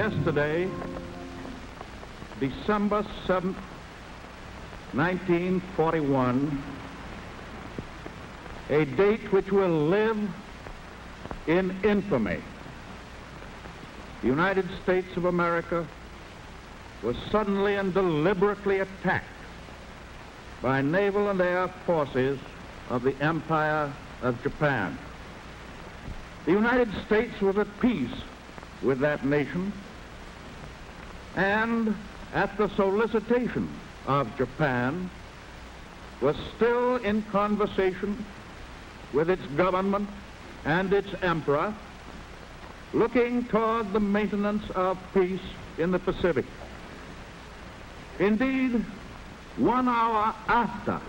Yesterday, December 7th, 1941, a date which will live in infamy. The United States of America was suddenly and deliberately attacked by naval and air forces of the Empire of Japan. The United States was at peace with that nation, and at the solicitation of Japan, was still in conversation with its government and its emperor, looking toward the maintenance of peace in the Pacific. Indeed, 1 hour after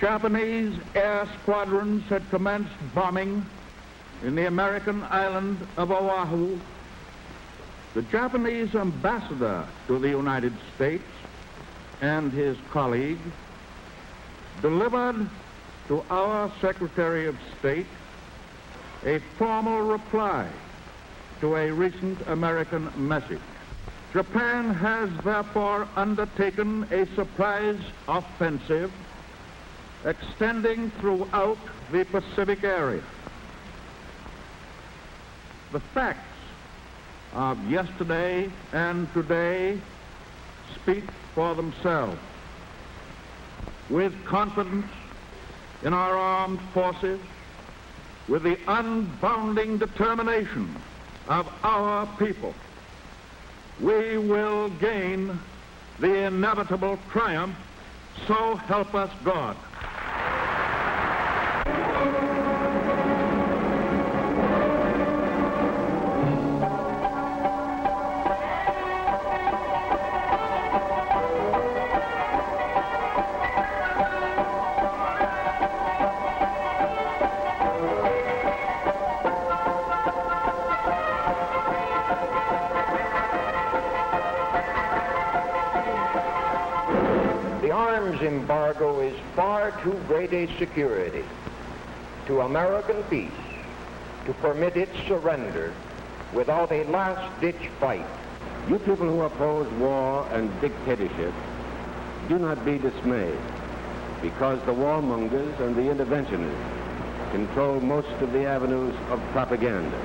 Japanese air squadrons had commenced bombing in the American island of Oahu, the Japanese ambassador to the United States and his colleague delivered to our Secretary of State a formal reply to a recent American message. Japan has therefore undertaken a surprise offensive extending throughout the Pacific area. The facts of yesterday and today speak for themselves. With confidence in our armed forces, with the unbounding determination of our people, we will gain the inevitable triumph, so help us God. Embargo is far too great a security to American peace to permit its surrender without a last-ditch fight. You people who oppose war and dictatorship, do not be dismayed, because the warmongers and the interventionists control most of the avenues of propaganda.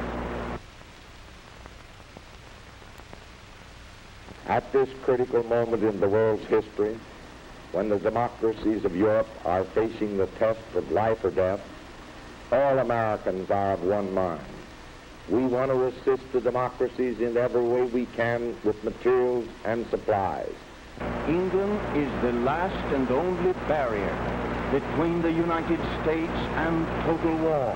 At this critical moment in the world's history, when the democracies of Europe are facing the test of life or death, all Americans are of one mind. We want to assist the democracies in every way we can with materials and supplies. England is the last and only barrier between the United States and total war.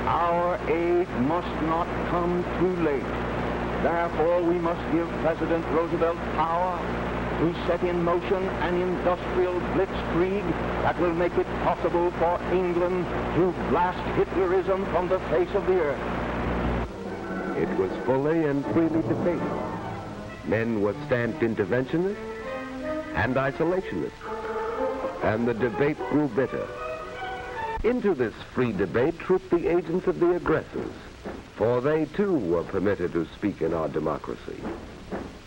Our aid must not come too late. Therefore, we must give President Roosevelt power to set in motion an industrial blitzkrieg that will make it possible for England to blast Hitlerism from the face of the earth. It was fully and freely debated. Men were stamped interventionists and isolationists, and the debate grew bitter. Into this free debate trooped the agents of the aggressors, for they too were permitted to speak in our democracy.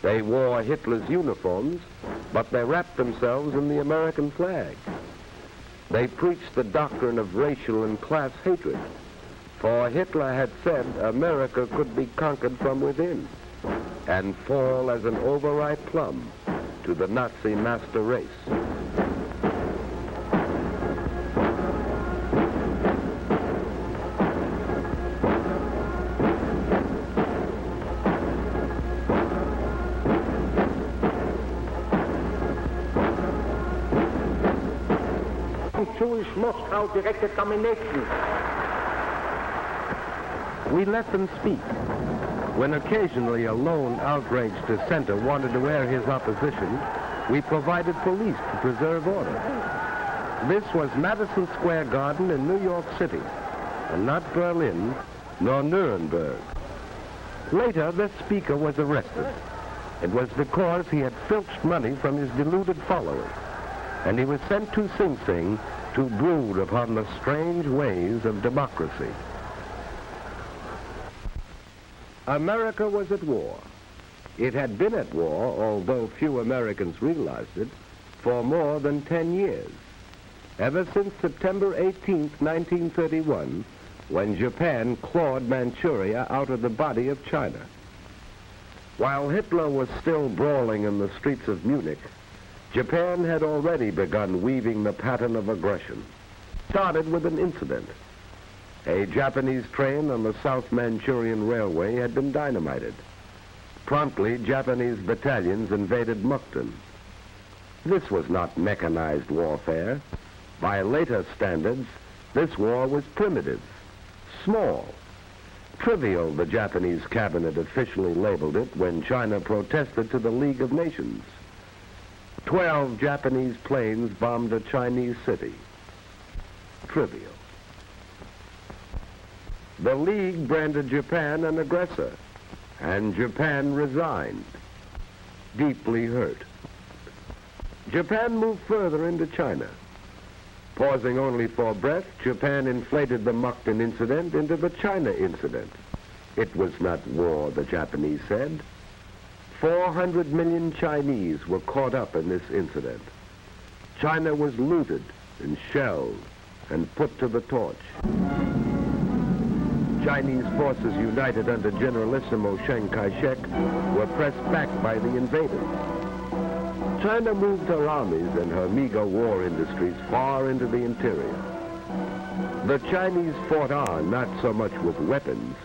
They wore Hitler's uniforms, but they wrapped themselves in the American flag. They preached the doctrine of racial and class hatred, for Hitler had said America could be conquered from within and fall as an overripe plum to the Nazi master race. Jewish Moscow direct examination. We let them speak. When occasionally a lone outraged dissenter wanted to air his opposition, we provided police to preserve order. This was Madison Square Garden in New York City, and not Berlin nor Nuremberg. Later, this speaker was arrested. It was because he had filched money from his deluded followers, and he was sent to Sing Sing to brood upon the strange ways of democracy. America was at war. It had been at war, although few Americans realized it, for more than 10 years. Ever since September 18, 1931, when Japan clawed Manchuria out of the body of China. While Hitler was still brawling in the streets of Munich, Japan had already begun weaving the pattern of aggression. Started with an incident. A Japanese train on the South Manchurian Railway had been dynamited. Promptly, Japanese battalions invaded Mukden. This was not mechanized warfare. By later standards, this war was primitive, small, trivial, the Japanese cabinet officially labeled it when China protested to the League of Nations. 12 Japanese planes bombed a Chinese city. Trivial. The League branded Japan an aggressor, and Japan resigned, deeply hurt. Japan moved further into China. Pausing only for breath, Japan inflated the Mukden incident into the China incident. It was not war, the Japanese said. 400 million Chinese were caught up in this incident. China was looted and shelled and put to the torch. Chinese forces united under Generalissimo Chiang Kai-shek were pressed back by the invaders. China moved her armies and her meager war industries far into the interior. The Chinese fought on not so much with weapons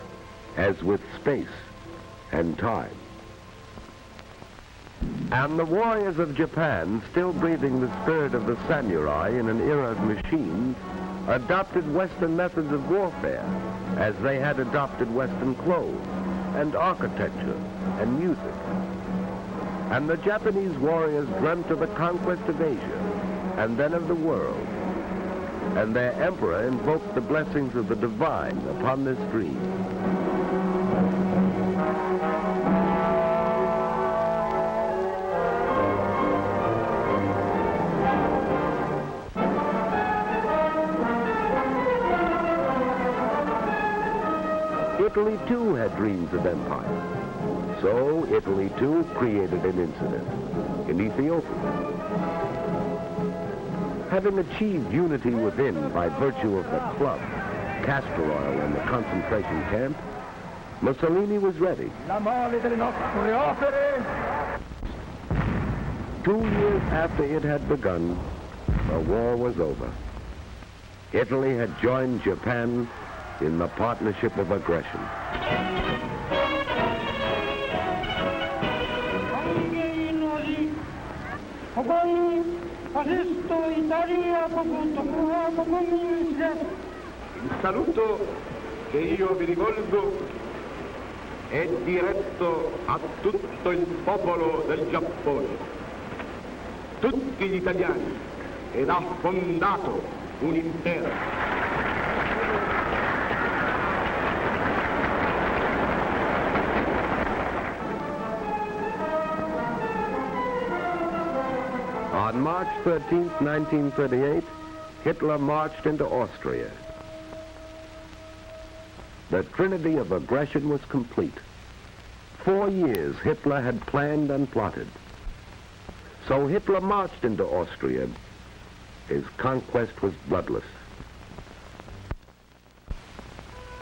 as with space and time. And the warriors of Japan, still breathing the spirit of the samurai in an era of machines, adopted Western methods of warfare as they had adopted Western clothes and architecture and music. And the Japanese warriors dreamt of the conquest of Asia and then of the world. And their emperor invoked the blessings of the divine upon this dream. Italy, too, had dreams of empire. So Italy, too, created an incident in Ethiopia. Having achieved unity within by virtue of the club, castor oil, and the concentration camp, Mussolini was ready. 2 years after it had begun, the war was over. Italy had joined Japan in the partnership of aggression. Il saluto che io vi rivolgo è diretto a tutto il popolo del Giappone, tutti gli italiani, ed ha fondato un impero. On March 13, 1938, Hitler marched into Austria. The trinity of aggression was complete. 4 years Hitler had planned and plotted. So Hitler marched into Austria. His conquest was bloodless.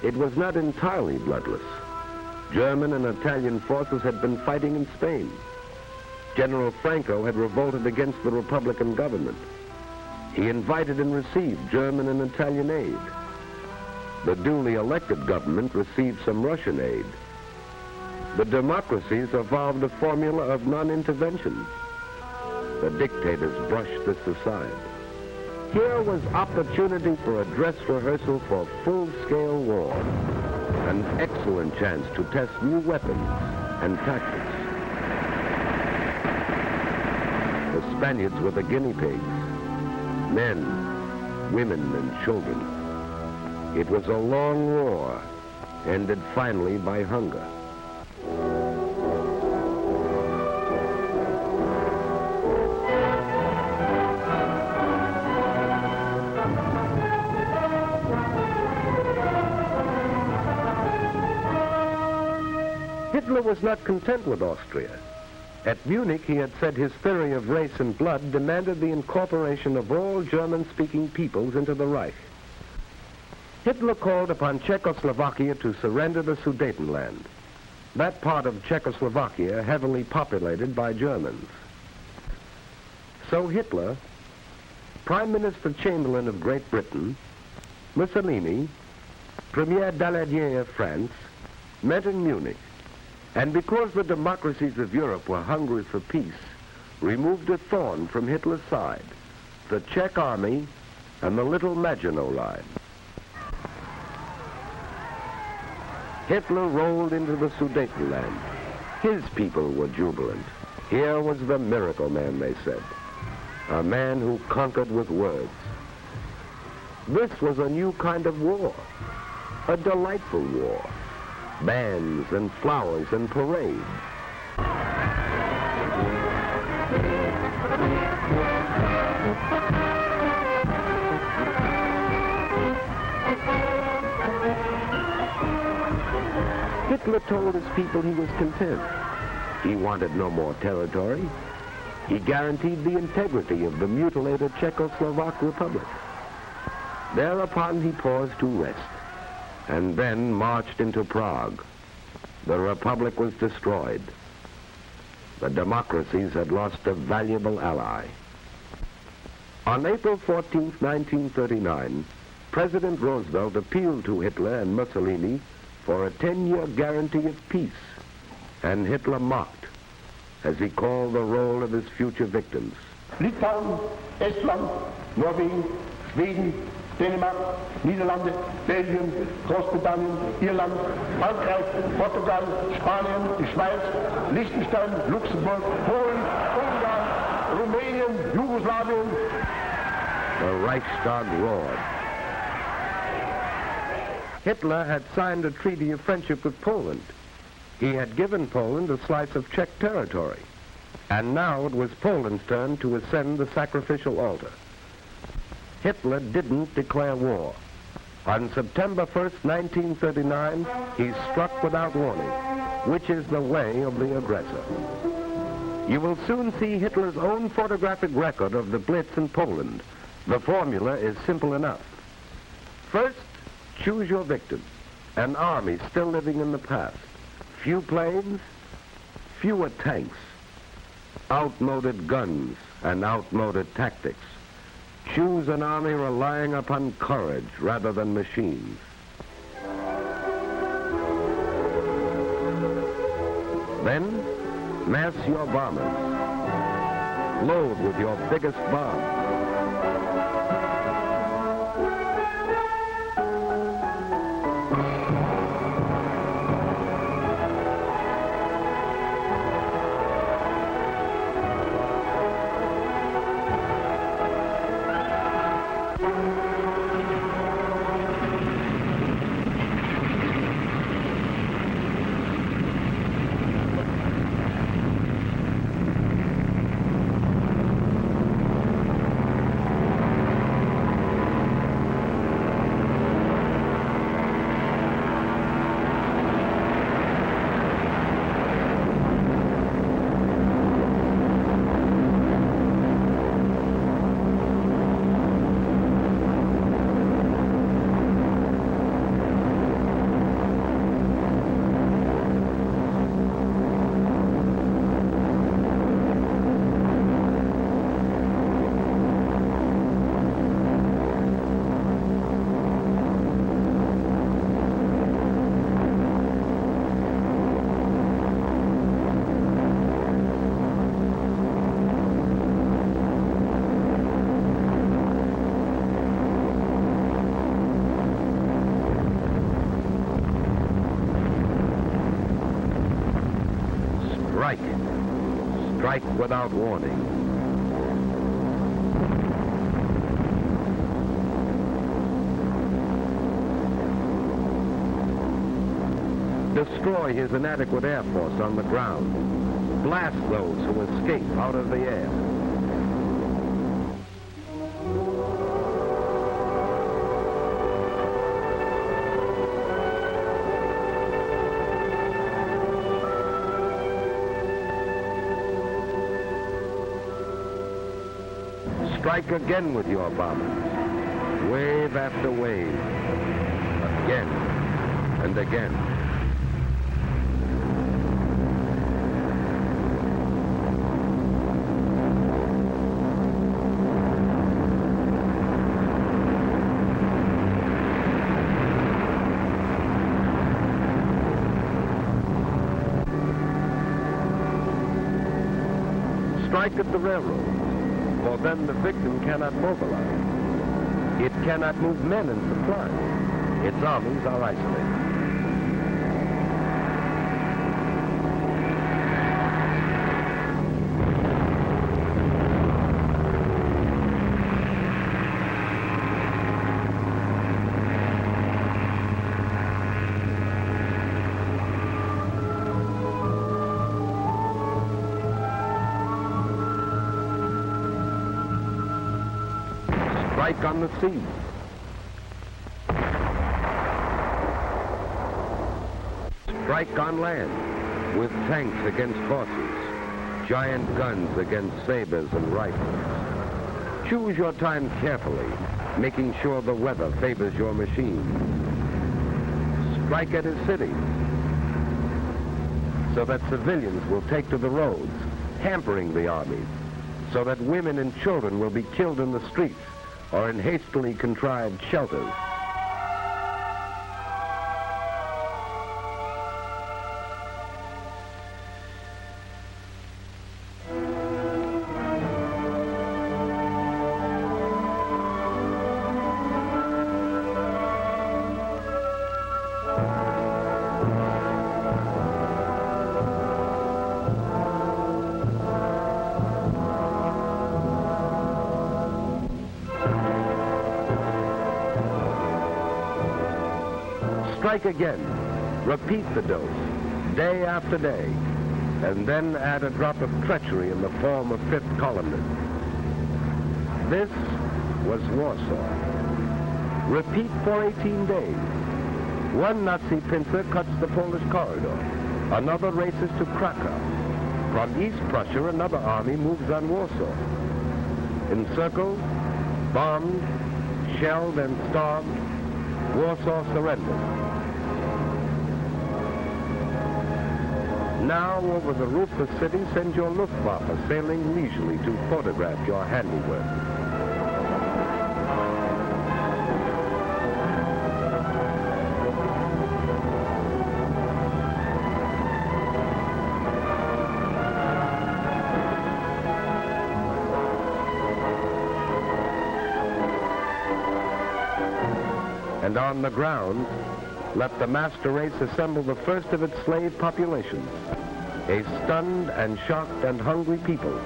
It was not entirely bloodless. German and Italian forces had been fighting in Spain. General Franco had revolted against the Republican government. He invited and received German and Italian aid. The duly elected government received some Russian aid. The democracies evolved a formula of non-intervention. The dictators brushed this aside. Here was opportunity for a dress rehearsal for full-scale war, an excellent chance to test new weapons and tactics. The Spaniards were the guinea pigs, men, women, and children. It was a long war, ended finally by hunger. Hitler was not content with Austria. At Munich, he had said his theory of race and blood demanded the incorporation of all German-speaking peoples into the Reich. Hitler called upon Czechoslovakia to surrender the Sudetenland, that part of Czechoslovakia heavily populated by Germans. So Hitler, Prime Minister Chamberlain of Great Britain, Mussolini, Premier Daladier of France, met in Munich, and because the democracies of Europe were hungry for peace, removed a thorn from Hitler's side, the Czech army and the Little Maginot Line. Hitler rolled into the Sudetenland. His people were jubilant. Here was the miracle man, they said, a man who conquered with words. This was a new kind of war, a delightful war. Bands and flowers and parades. Hitler told his people he was content. He wanted no more territory. He guaranteed the integrity of the mutilated Czechoslovak Republic. Thereupon he paused to rest, and then marched into Prague. The Republic was destroyed. The democracies had lost a valuable ally. On April 14, 1939, President Roosevelt appealed to Hitler and Mussolini for a 10-year guarantee of peace, and Hitler mocked as he called the roll of his future victims. Litauen, Estland, Norwegen, Schweden, Dänemark, Niederlande, Belgien, Großbritannien, Irland, Frankreich, Portugal, Spanien, die Schweiz, Liechtenstein, Luxemburg, Polen, Ungarn, Rumänien, Jugoslawien. The Reichstag roared. Hitler had signed a treaty of friendship with Poland. He had given Poland a slice of Czech territory, and now it was Poland's turn to ascend the sacrificial altar. Hitler didn't declare war. On September 1st, 1939, he struck without warning, which is the way of the aggressor. You will soon see Hitler's own photographic record of the Blitz in Poland. The formula is simple enough. First, choose your victim, an army still living in the past. Few planes, fewer tanks, outmoded guns and outmoded tactics. Choose an army relying upon courage rather than machines. Then, mass your bombers. Load with your biggest bomb. Strike without warning. Destroy his inadequate air force on the ground. Blast those who escape out of the air. Strike again with your bombers, wave after wave, again and again. Strike at the railroad, for then the victim cannot mobilize. It cannot move men and supplies. Its armies are isolated. Strike on the sea. Strike on land, with tanks against horses, giant guns against sabers and rifles. Choose your time carefully, making sure the weather favors your machine. Strike at his cities, so that civilians will take to the roads, hampering the armies, so that women and children will be killed in the streets or in hastily contrived shelters. Strike again. Repeat the dose, day after day, and then add a drop of treachery in the form of fifth columnists. This was Warsaw. Repeat for 18 days. One Nazi pincer cuts the Polish corridor. Another races to Krakow. From East Prussia, another army moves on Warsaw. Encircled, bombed, shelled, and starved, Warsaw surrendered. Now, over the roofless city, send your Luftwaffe sailing leisurely to photograph your handiwork. And on the ground, let the master race assemble the first of its slave populations, a stunned and shocked and hungry people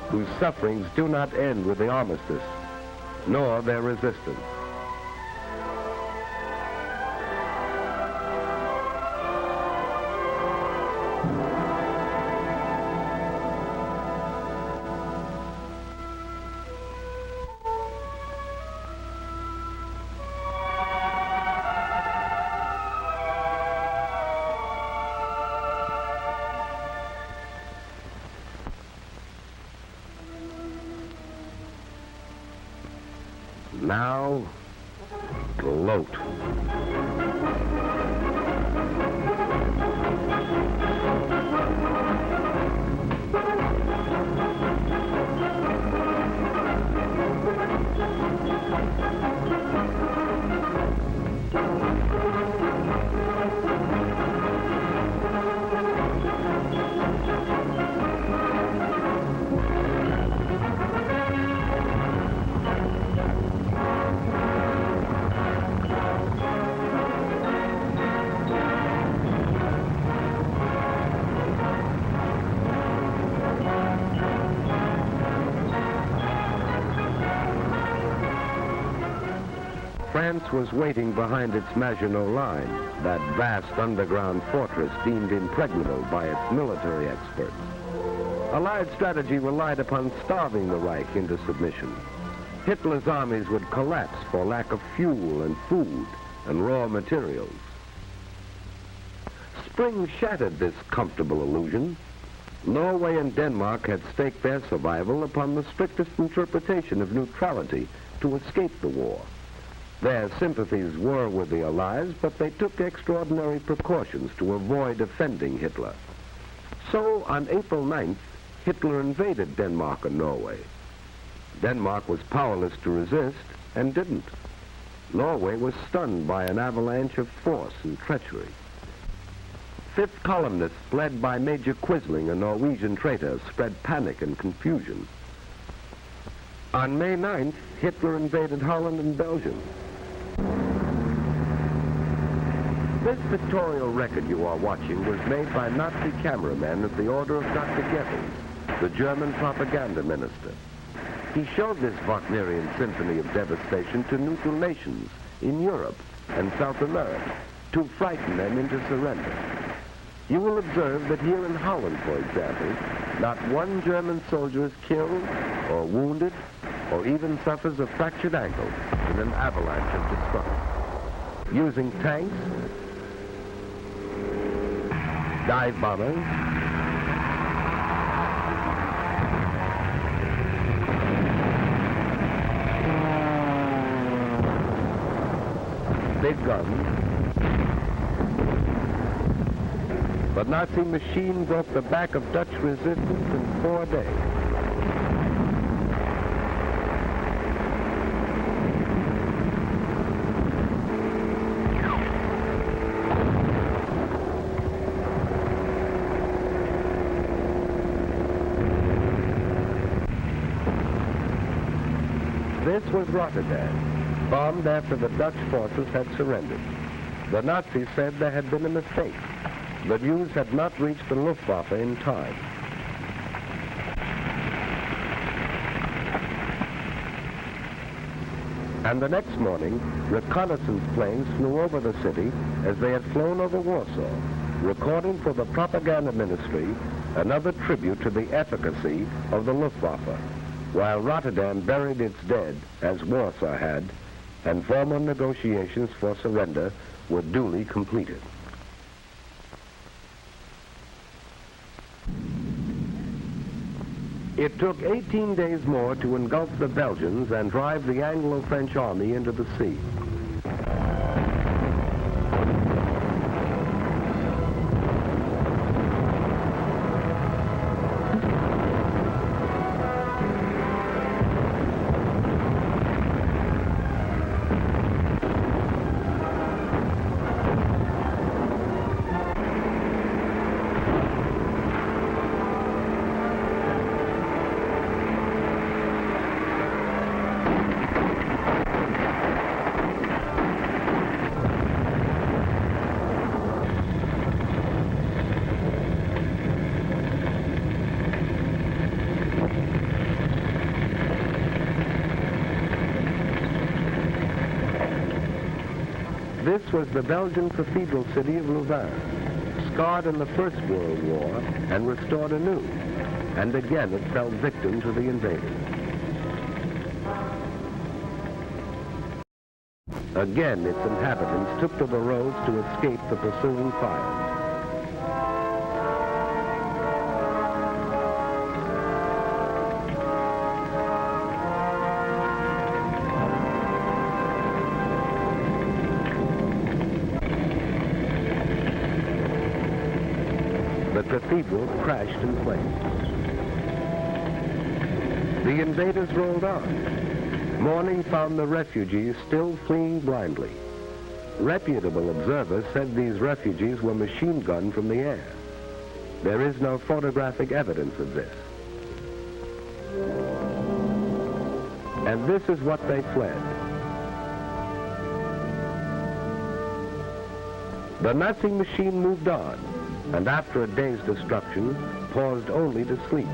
whose sufferings do not end with the armistice, nor their resistance. Now, gloat. France was waiting behind its Maginot Line, that vast underground fortress deemed impregnable by its military experts. Allied strategy relied upon starving the Reich into submission. Hitler's armies would collapse for lack of fuel and food and raw materials. Spring shattered this comfortable illusion. Norway and Denmark had staked their survival upon the strictest interpretation of neutrality to escape the war. Their sympathies were with the Allies, but they took extraordinary precautions to avoid offending Hitler. So, on April 9th, Hitler invaded Denmark and Norway. Denmark was powerless to resist and didn't. Norway was stunned by an avalanche of force and treachery. Fifth columnists, led by Major Quisling, a Norwegian traitor, spread panic and confusion. On May 9th, Hitler invaded Holland and Belgium. This pictorial record you are watching was made by Nazi cameramen at the order of Dr. Goebbels, the German propaganda minister. He showed this Wagnerian symphony of devastation to neutral nations in Europe and South America to frighten them into surrender. You will observe that here in Holland, for example, not one German soldier is killed or wounded or even suffers a fractured ankle in an avalanche of destruction. Using tanks, dive bombers, big guns, the Nazi machine broke the back of Dutch resistance in 4 days. This was Rotterdam, bombed after the Dutch forces had surrendered. The Nazis said there had been a mistake. The news had not reached the Luftwaffe in time. And the next morning, reconnaissance planes flew over the city as they had flown over Warsaw, recording for the propaganda ministry another tribute to the efficacy of the Luftwaffe, while Rotterdam buried its dead, as Warsaw had, and formal negotiations for surrender were duly completed. It took 18 days more to engulf the Belgians and drive the Anglo-French army into the sea. This was the Belgian cathedral city of Louvain, scarred in the First World War and restored anew, and again it fell victim to the invaders. Again its inhabitants took to the roads to escape the pursuing fire. The cathedral crashed in flames. The invaders rolled on. Morning found the refugees still fleeing blindly. Reputable observers said these refugees were machine gunned from the air. There is no photographic evidence of this. And this is what they fled. The Nazi machine moved on, and after a day's destruction, paused only to sleep.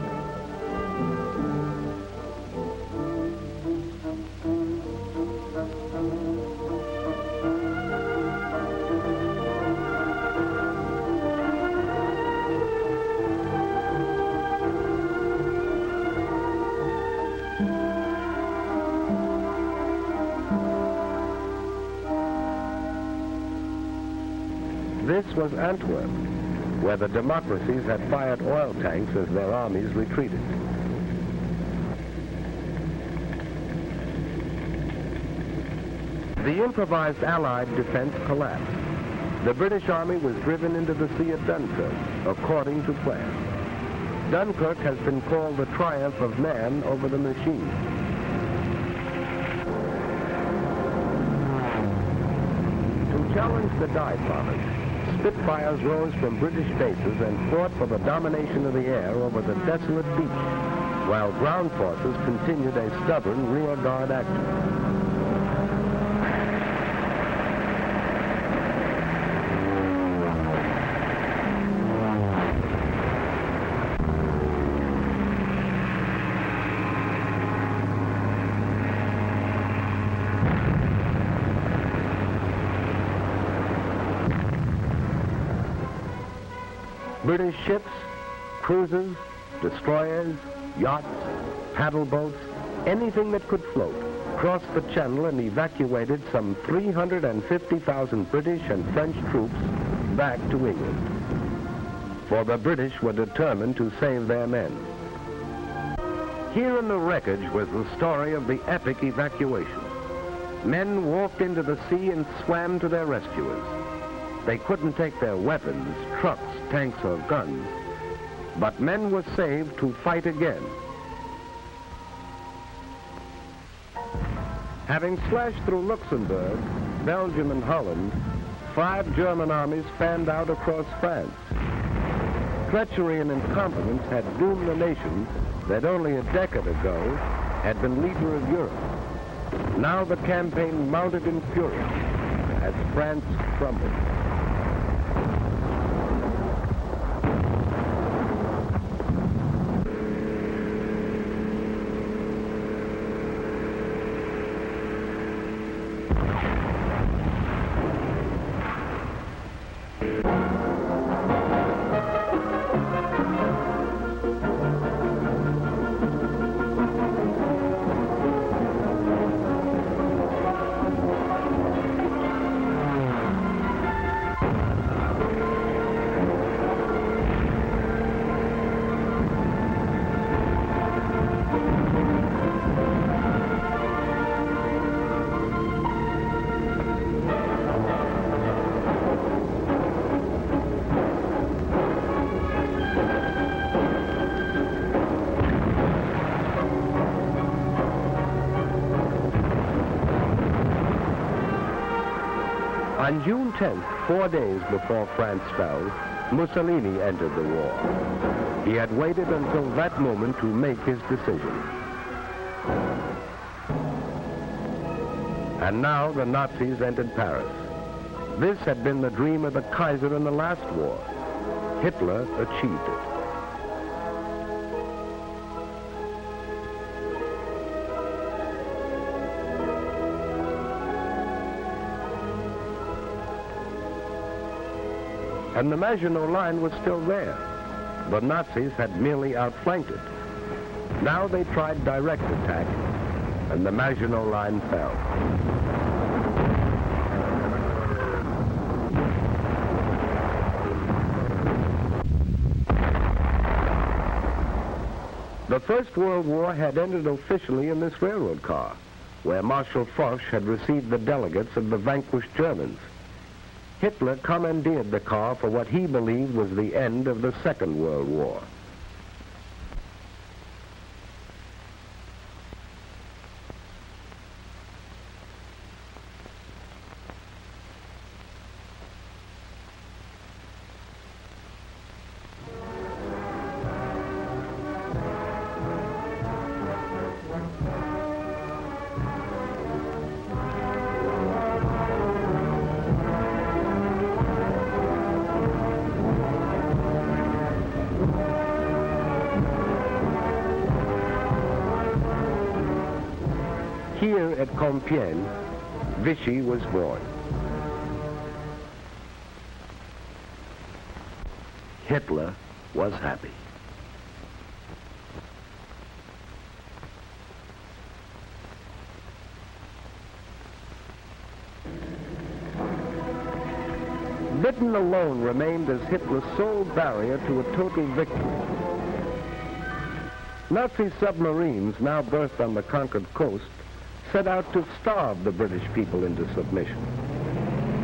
This was Antwerp, where the democracies had fired oil tanks as their armies retreated. The improvised Allied defense collapsed. The British Army was driven into the sea at Dunkirk, according to plan. Dunkirk has been called the triumph of man over the machine. To challenge the dye bombers, Spitfires rose from British bases and fought for the domination of the air over the desolate beach, while ground forces continued a stubborn rear guard action. British ships, cruisers, destroyers, yachts, paddle boats, anything that could float, crossed the channel and evacuated some 350,000 British and French troops back to England. For the British were determined to save their men. Here in the wreckage was the story of the epic evacuation. Men walked into the sea and swam to their rescuers. They couldn't take their weapons, trucks, tanks, or guns, but men were saved to fight again. Having slashed through Luxembourg, Belgium, and Holland, 5 German armies fanned out across France. Treachery and incompetence had doomed the nation that only a decade ago had been leader of Europe. Now the campaign mounted in fury as France crumbled. On June 10th, 4 days before France fell, Mussolini entered the war. He had waited until that moment to make his decision. And now the Nazis entered Paris. This had been the dream of the Kaiser in the last war. Hitler achieved it. And the Maginot Line was still there. The Nazis had merely outflanked it. Now they tried direct attack, and the Maginot Line fell. The First World War had ended officially in this railroad car, where Marshal Foch had received the delegates of the vanquished Germans. Hitler commandeered the car for what he believed was the end of the Second World War. Here at Compiègne, Vichy was born. Hitler was happy. Britain alone remained as Hitler's sole barrier to a total victory. Nazi submarines, now berthed on the conquered coast, set out to starve the British people into submission.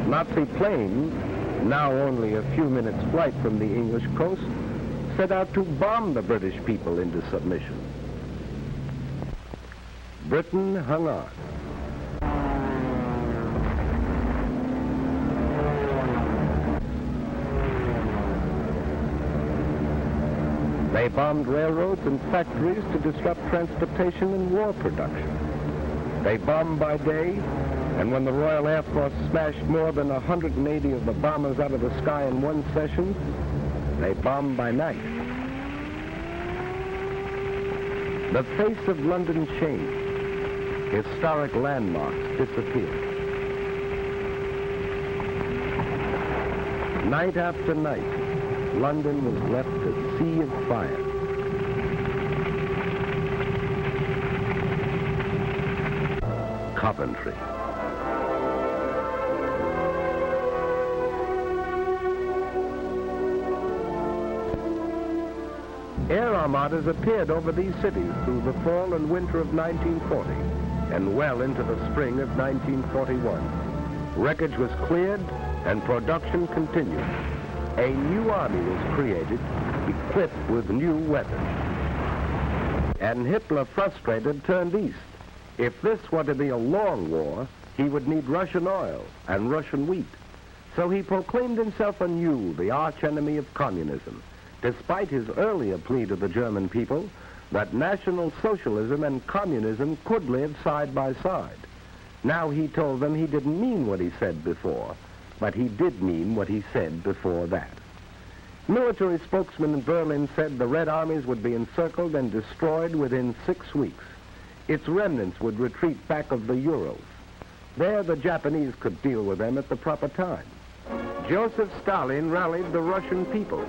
Nazi planes, now only a few minutes' flight from the English coast, set out to bomb the British people into submission. Britain hung on. They bombed railroads and factories to disrupt transportation and war production. They bombed by day, and when the Royal Air Force smashed more than 180 of the bombers out of the sky in one session, they bombed by night. The face of London changed. Historic landmarks disappeared. Night after night, London was left a sea of fire. Coventry. Air armadas appeared over these cities through the fall and winter of 1940 and well into the spring of 1941. Wreckage was cleared and production continued. A new army was created, equipped with new weapons. And Hitler, frustrated, turned east. If this were to be a long war, he would need Russian oil and Russian wheat. So he proclaimed himself anew the archenemy of communism, despite his earlier plea to the German people that National Socialism and communism could live side by side. Now he told them he didn't mean what he said before, but he did mean what he said before that. Military spokesman in Berlin said the Red Armies would be encircled and destroyed within 6 weeks. Its remnants would retreat back of the Urals. There the Japanese could deal with them at the proper time. Joseph Stalin rallied the Russian people.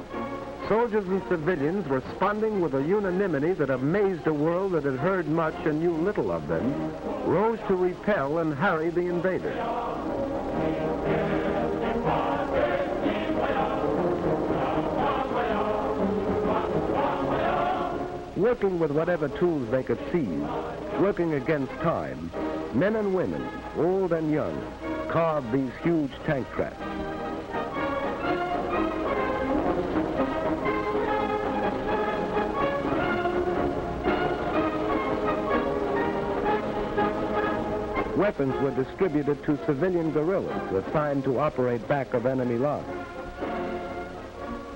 Soldiers and civilians responding with a unanimity that amazed a world that had heard much and knew little of them, rose to repel and harry the invaders. Working with whatever tools they could seize, working against time, men and women, old and young, carved these huge tank traps. Weapons were distributed to civilian guerrillas assigned to operate back of enemy lines.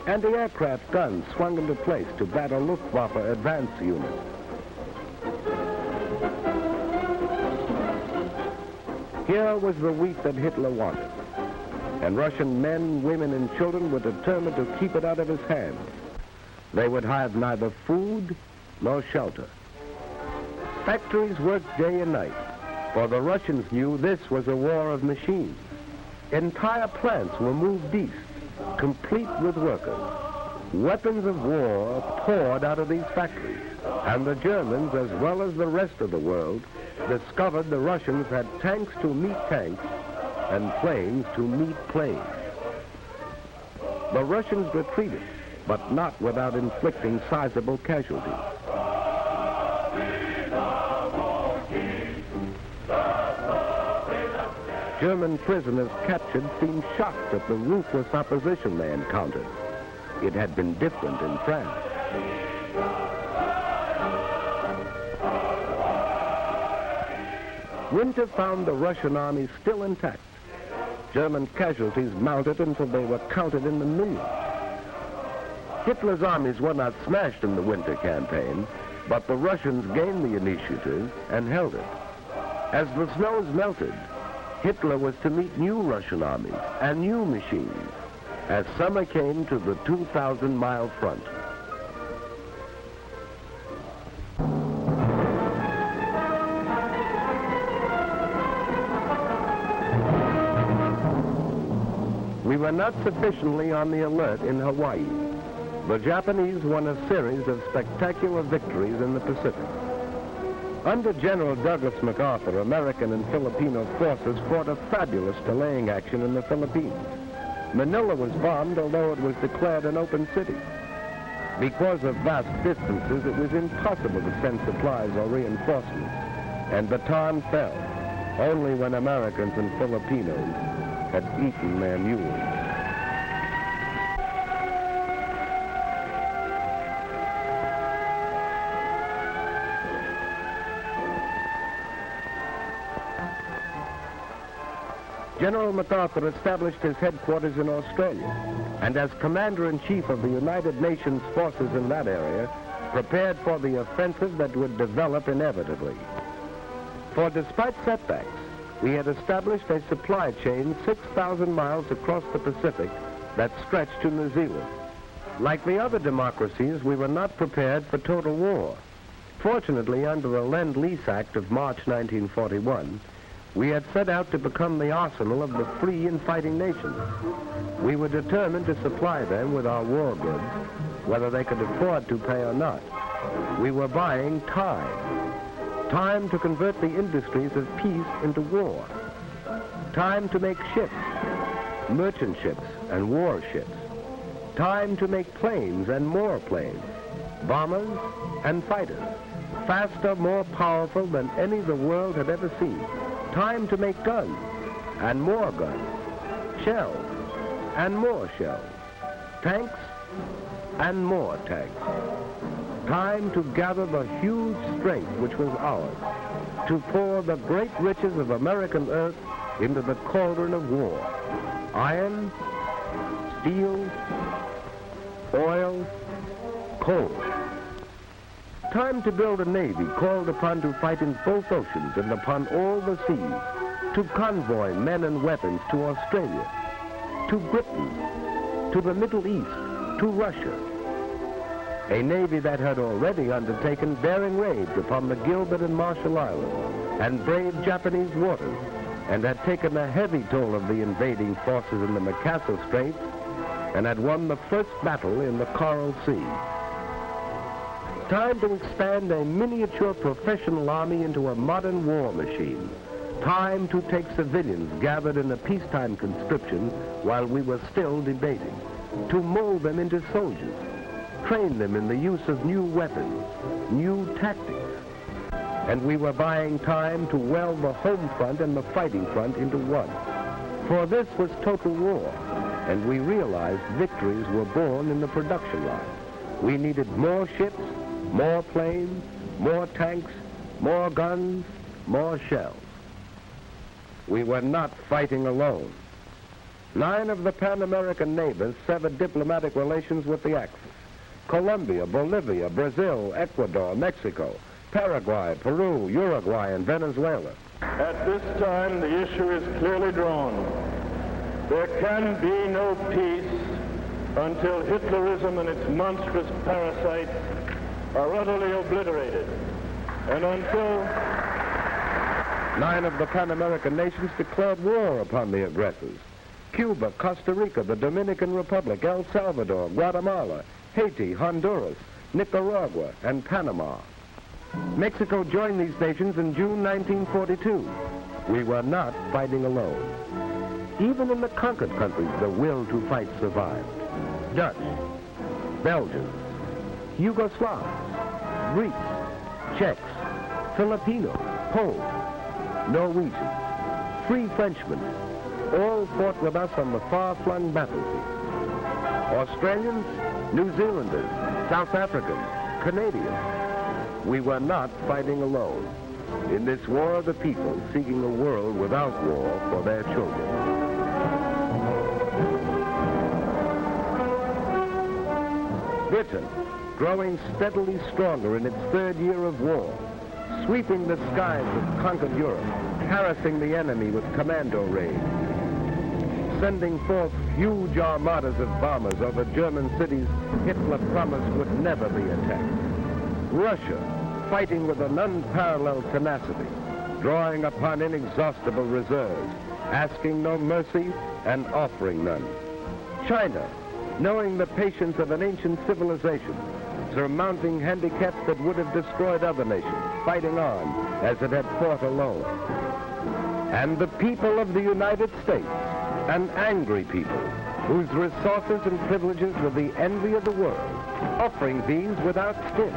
Anti-aircraft guns swung into place to battle Luftwaffe advance units. Here was the wheat that Hitler wanted, and Russian men, women, and children were determined to keep it out of his hands. They would have neither food nor shelter. Factories worked day and night, for the Russians knew this was a war of machines. Entire plants were moved east, complete with workers. Weapons of war poured out of these factories, and the Germans, as well as the rest of the world, discovered the Russians had tanks to meet tanks and planes to meet planes. The Russians retreated, but not without inflicting sizable casualties. German prisoners captured seemed shocked at the ruthless opposition they encountered. It had been different in France. Winter found the Russian army still intact. German casualties mounted until they were counted in the millions. Hitler's armies were not smashed in the winter campaign, but the Russians gained the initiative and held it. As the snows melted, Hitler was to meet new Russian armies and new machines as summer came to the 2,000-mile front. We were not sufficiently on the alert in Hawaii. The Japanese won a series of spectacular victories in the Pacific. Under General Douglas MacArthur, American and Filipino forces fought a fabulous delaying action in the Philippines. Manila was bombed, although it was declared an open city. Because of vast distances, it was impossible to send supplies or reinforcements, and Bataan fell only when Americans and Filipinos had eaten their mules. General MacArthur established his headquarters in Australia, and as Commander-in-Chief of the United Nations forces in that area, prepared for the offensive that would develop inevitably. For despite setbacks, we had established a supply chain 6,000 miles across the Pacific that stretched to New Zealand. Like the other democracies, we were not prepared for total war. Fortunately, under the Lend-Lease Act of March 1941, we had set out to become the arsenal of the free and fighting nations. We were determined to supply them with our war goods, whether they could afford to pay or not. We were buying time. Time to convert the industries of peace into war. Time to make ships, merchant ships and warships. Time to make planes and more planes, bombers and fighters, faster, more powerful than any the world had ever seen. Time to make guns, and more guns, shells, and more shells, tanks, and more tanks. Time to gather the huge strength which was ours, to pour the great riches of American earth into the cauldron of war. Iron, steel, oil, coal. Time to build a navy called upon to fight in both oceans and upon all the seas, to convoy men and weapons to Australia, to Britain, to the Middle East, to Russia. A navy that had already undertaken daring raids upon the Gilbert and Marshall Islands and braved Japanese waters, and had taken a heavy toll of the invading forces in the Makassar Straits, and had won the first battle in the Coral Sea. Time to expand a miniature professional army into a modern war machine. Time to take civilians gathered in a peacetime conscription while we were still debating, to mold them into soldiers, train them in the use of new weapons, new tactics. And we were buying time to weld the home front and the fighting front into one. For this was total war, and we realized victories were born in the production line. We needed more ships, more planes, more tanks, more guns, more shells. We were not fighting alone. 9 of the Pan-American neighbors severed diplomatic relations with the Axis. Colombia, Bolivia, Brazil, Ecuador, Mexico, Paraguay, Peru, Uruguay, and Venezuela. At this time, the issue is clearly drawn. There can be no peace until Hitlerism and its monstrous parasites are utterly obliterated, and until 9 of the Pan-American nations declared war upon the aggressors. Cuba, Costa Rica, the Dominican Republic, El Salvador, Guatemala, Haiti, Honduras, Nicaragua, and Panama. Mexico joined these nations in June 1942. We were not fighting alone. Even in the conquered countries, the will to fight survived. Dutch, Belgians, Yugoslavs, Greeks, Czechs, Filipinos, Poles, Norwegians, free Frenchmen, all fought with us on the far-flung battlefield. Australians, New Zealanders, South Africans, Canadians. We were not fighting alone. In this war of the people seeking a world without war for their children. Britain, growing steadily stronger in its 3rd year of war, sweeping the skies of conquered Europe, harassing the enemy with commando raids, sending forth huge armadas of bombers over German cities Hitler promised would never be attacked. Russia, fighting with an unparalleled tenacity, drawing upon inexhaustible reserves, asking no mercy and offering none. China, knowing the patience of an ancient civilization, surmounting handicaps that would have destroyed other nations, fighting on as it had fought alone. And the people of the United States, an angry people, whose resources and privileges were the envy of the world, offering these without stint,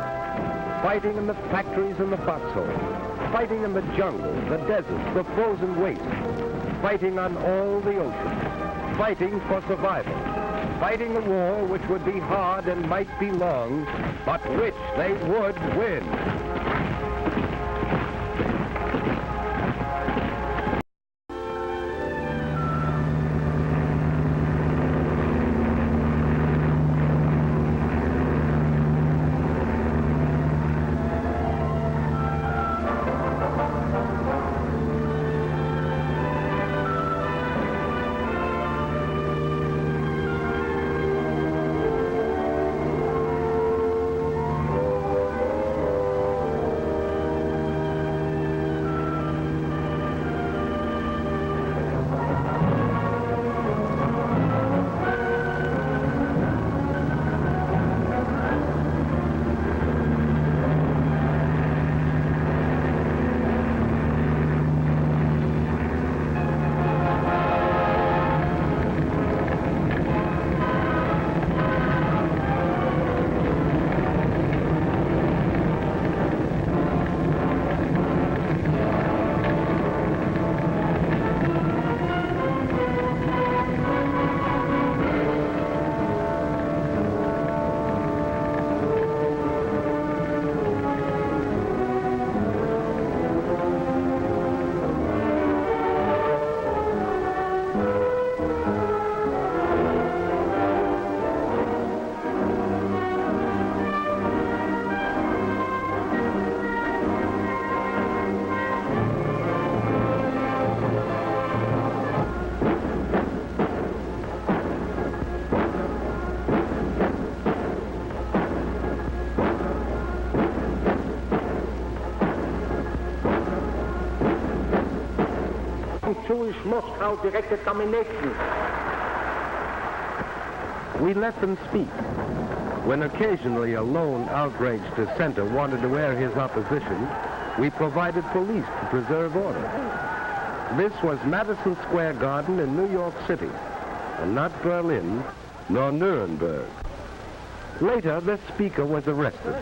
fighting in the factories and the foxholes, fighting in the jungle, the deserts, the frozen wastes, fighting on all the oceans, fighting for survival, fighting a war which would be hard and might be long, but which they would win. Jewish Moscow direct examination. We let them speak. When occasionally a lone outraged dissenter wanted to air his opposition, we provided police to preserve order. This was Madison Square Garden in New York City, and not Berlin nor Nuremberg. Later, this speaker was arrested.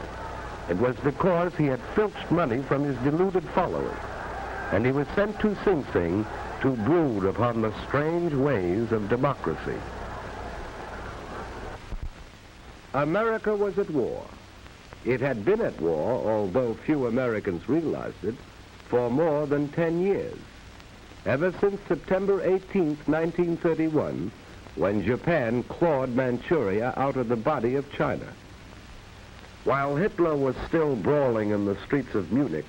It was because he had filched money from his deluded followers, and he was sent to Sing Sing to brood upon the strange ways of democracy. America was at war. It had been at war, although few Americans realized it, for more than 10 years. Ever since September 18th, 1931, when Japan clawed Manchuria out of the body of China. While Hitler was still brawling in the streets of Munich,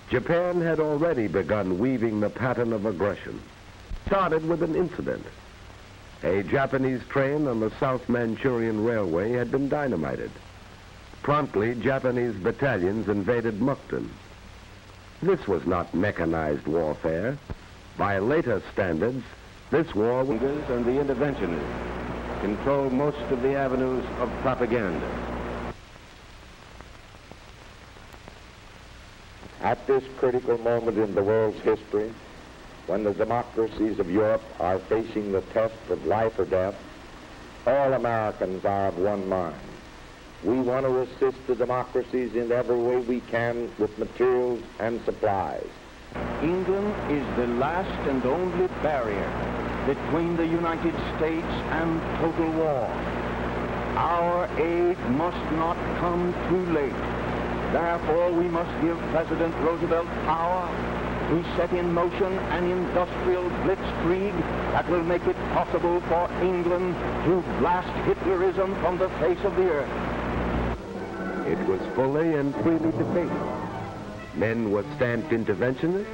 Japan had already begun weaving the pattern of aggression. Started with an incident. A Japanese train on the South Manchurian Railway had been dynamited. Promptly, Japanese battalions invaded Mukden. This was not mechanized warfare. By later standards, this war and the interventionists controlled most of the avenues of propaganda. At this critical moment in the world's history, when the democracies of Europe are facing the test of life or death, all Americans are of one mind. We want to assist the democracies in every way we can with materials and supplies. England is the last and only barrier between the United States and total war. Our aid must not come too late. Therefore, we must give President Roosevelt power to set in motion an industrial blitzkrieg that will make it possible for England to blast Hitlerism from the face of the earth. It was fully and freely debated. Men were stamped interventionists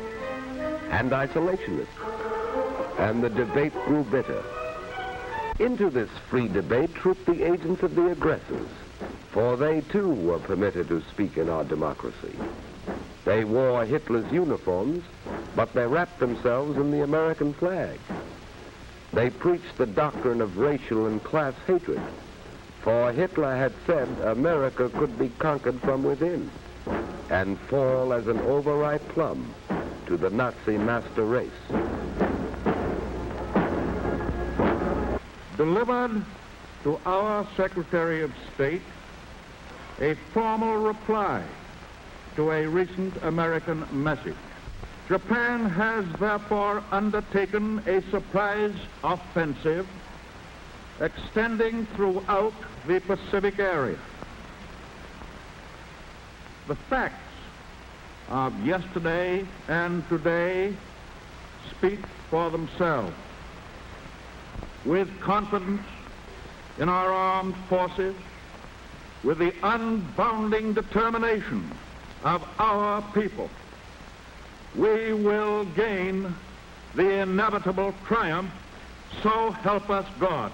and isolationists, and the debate grew bitter. Into this free debate trooped the agents of the aggressors, for they too were permitted to speak in our democracy. They wore Hitler's uniforms, but they wrapped themselves in the American flag. They preached the doctrine of racial and class hatred, for Hitler had said America could be conquered from within and fall as an overripe plum to the Nazi master race. delivered to our Secretary of State a formal reply to a recent American message. Japan has therefore undertaken a surprise offensive extending throughout the Pacific area. The facts of yesterday and today speak for themselves. With confidence in our armed forces, with the unbounding determination of our people, we will gain the inevitable triumph, so help us God.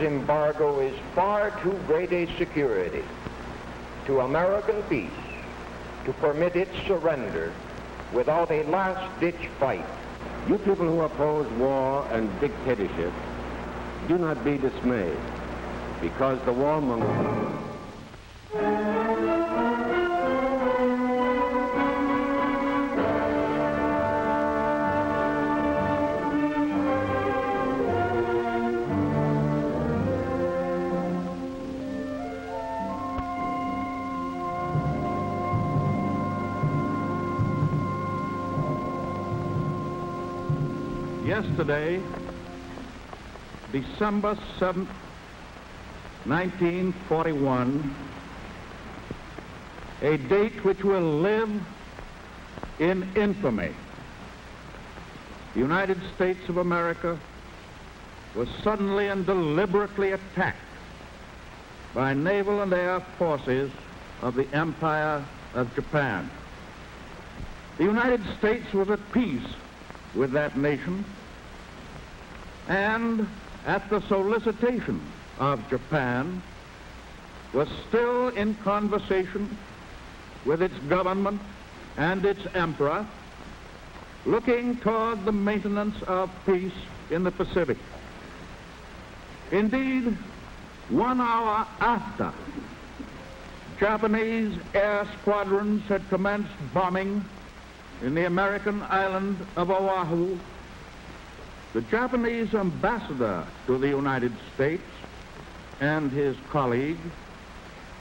Embargo is far too great a security to American peace to permit its surrender without a last-ditch fight. You people who oppose war and dictatorship, do not be dismayed, because the warmongers... Yesterday, December 7th, 1941, a date which will live in infamy. The United States of America was suddenly and deliberately attacked by naval and air forces of the Empire of Japan. The United States was at peace with that nation, and at the solicitation of Japan, was still in conversation with its government and its emperor, looking toward the maintenance of peace in the Pacific. Indeed, 1 hour after Japanese air squadrons had commenced bombing in the American island of Oahu, the Japanese ambassador to the United States and his colleague